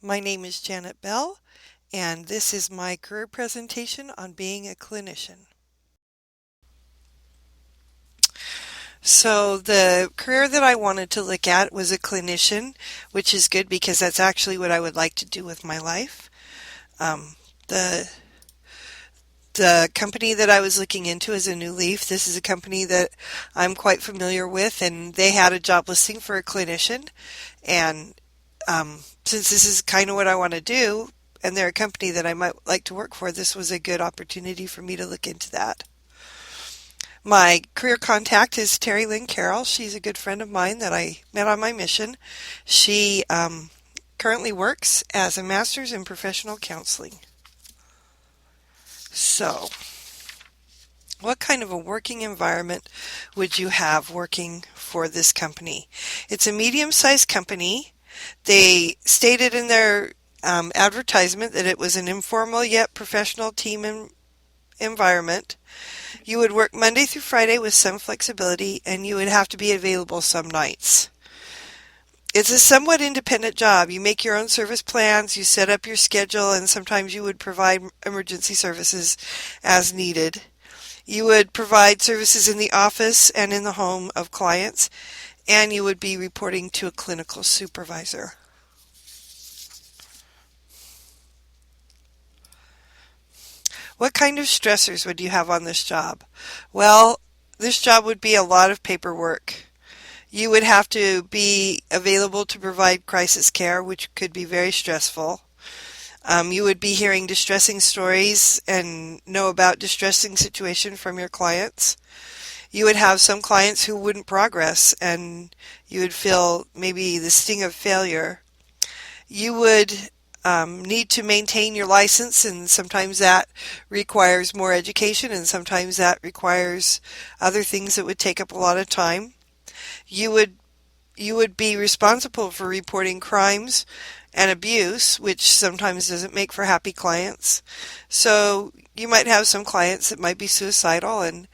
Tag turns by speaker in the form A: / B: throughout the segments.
A: My name is Janet Bell, and this is my career presentation on being a clinician. So, the career that I wanted to look at was a clinician, which is good because that's actually what I would like to do with my life. Um, the the company that I was looking into is a New Leaf. This is a company that I'm quite familiar with, and they had a job listing for a clinician. And since this is kind of what I want to do, and they're a company that I might like to work for, this was a good opportunity for me to look into that. My career contact is Terry Lynn Carroll. She's a good friend of mine that I met on my mission. She currently works as a master's in professional counseling. So, what kind of a working environment would you have working for this company? It's a medium-sized company. They stated in their advertisement that it was an informal yet professional team environment. You would work Monday through Friday with some flexibility, and you would have to be available some nights. It's a somewhat independent job. You make your own service plans, you set up your schedule, and sometimes you would provide emergency services as needed. You would provide services in the office and in the home of clients, and you would be reporting to a clinical supervisor. What kind of stressors would you have on this job? Well, this job would be a lot of paperwork. You would have to be available to provide crisis care, which could be very stressful. You would be hearing distressing stories and know about distressing situations from your clients. You would have some clients who wouldn't progress, and you would feel maybe the sting of failure. You would need to maintain your license, and sometimes that requires more education, and sometimes that requires other things that would take up a lot of time. You would you would be responsible for reporting crimes and abuse, which sometimes doesn't make for happy clients. So you might have some clients that might be suicidal, and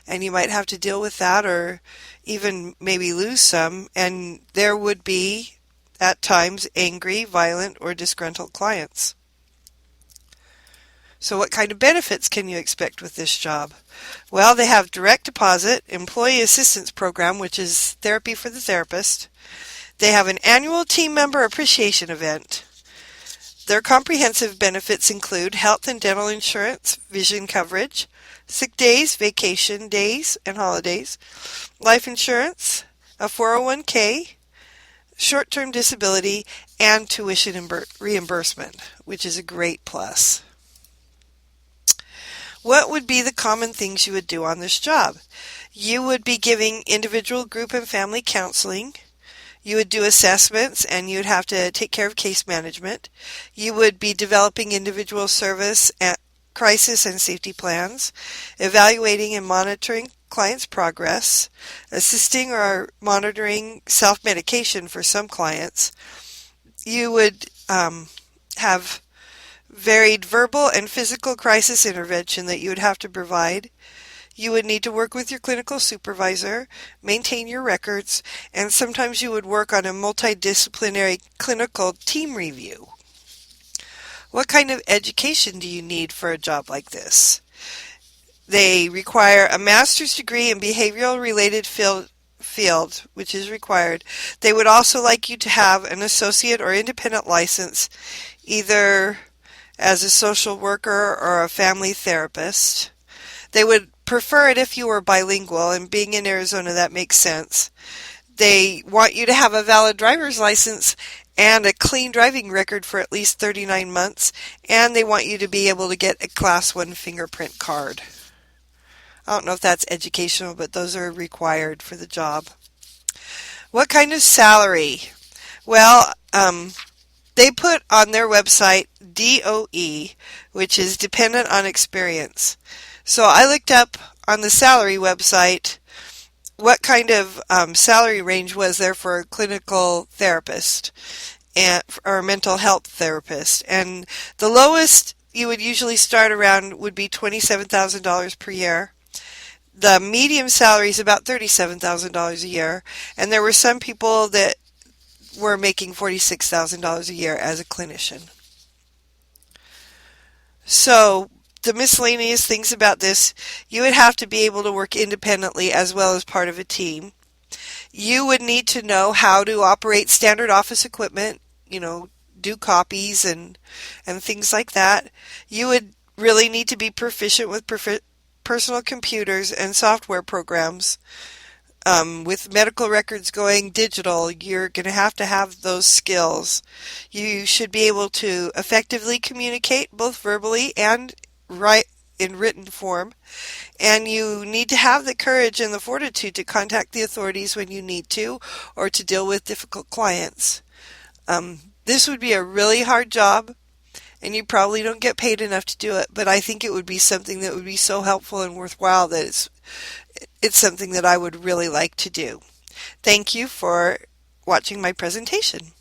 A: you might have to deal with that, or even maybe lose some, and there would be at times angry, violent, or disgruntled clients. So what kind of benefits can you expect with this job? Well, they have direct deposit, employee assistance program, which is therapy for the therapist. They have an annual team member appreciation event. Their comprehensive benefits include health and dental insurance, vision coverage, sick days, vacation days and holidays, life insurance, a 401k, short-term disability, and tuition reimbursement, which is a great plus. What would be the common things you would do on this job? You would be giving individual, group, and family counseling. You would do assessments, and you'd have to take care of case management. You would be developing individual service and crisis and safety plans, evaluating and monitoring clients' progress, assisting or monitoring self-medication for some clients. You would have varied verbal and physical crisis intervention that you would have to provide. You would need to work with your clinical supervisor, maintain your records, and sometimes you would work on a multidisciplinary clinical team review. What kind of education do you need for a job like this? They require a master's degree in behavioral related field, which is required. They would also like you to have an associate or independent license, either as a social worker or a family therapist. They would prefer it if you were bilingual, and being in Arizona, that makes sense. They want you to have a valid driver's license and a clean driving record for at least 39 months, and they want you to be able to get a Class 1 fingerprint card. I don't know if that's educational, but those are required for the job. What kind of salary? Well, they put on their website DOE, which is dependent on experience. So I looked up on the salary website what kind of salary range was there for a clinical therapist or a mental health therapist. And the lowest you would usually start around would be $27,000 per year. The medium salary is about $37,000 a year. And there were some people that were making $46,000 a year as a clinician. So the miscellaneous things about this, you would have to be able to work independently as well as part of a team. You would need to know how to operate standard office equipment, do copies and things like that. You would really need to be proficient with personal computers and software programs. With medical records going digital, you're going to have those skills. You should be able to effectively communicate both verbally and write in written form. And you need to have the courage and the fortitude to contact the authorities when you need to, or to deal with difficult clients. This would be a really hard job, and you probably don't get paid enough to do it, but I think it would be something that would be so helpful and worthwhile that it's something that I would really like to do. Thank you for watching my presentation.